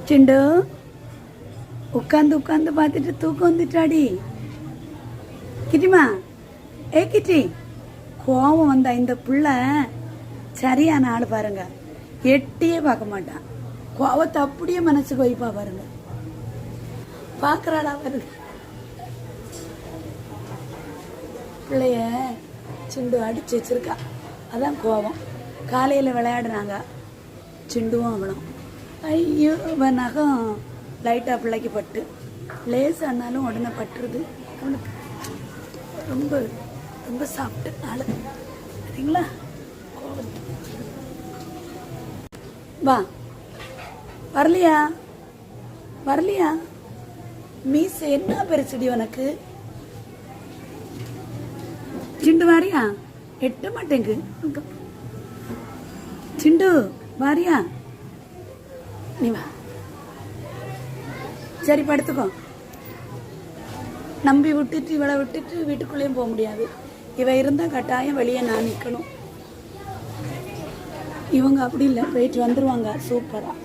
சிண்டு உட்காந்து உட்காந்து பார்த்துட்டு தூக்கம் வந்துட்டாடி. கிட்டிமா, ஏ கிட்டி, கோவம் வந்தா இந்த புள்ள சரியான ஆள் பாருங்க. எட்டியே பார்க்க மாட்டான். கோவத்தை அப்படியே மனசுக்கு வைப்பா பாருங்க. பார்க்கறாளா பாருங்க. பிள்ளைய சிண்டு அடிச்சு வச்சிருக்கா. அதான் கோவம். காலையில் விளையாடுனாங்க சிண்டுவும் அவளும். ஐயோ, நகம் லைட்டாக பிள்ளைக்கு பட்டு லேசானாலும் உடனே பட்டுருது. அவனுக்கு ரொம்ப ரொம்ப சாப்பிட்டு ஆளு சரிங்களா. வா, வரலையா வரலையா? மீஸ் என்ன பெருசுடி உனக்கு? சிண்டு வாரியா? எட்ட மாட்டேங்கு. சிண்டு வாரியா? நீ வா. சரி, படுத்துக்கோ. நம்பி விட்டுட்டு இவளை விட்டுட்டு வீட்டுக்குள்ளேயும் போக முடியாது. இவ இருந்தால் கட்டாயம் வெளியே நான் நிற்கணும். இவங்க அப்படி இல்லை, போயிட்டு வந்துடுவாங்க சூப்பராக.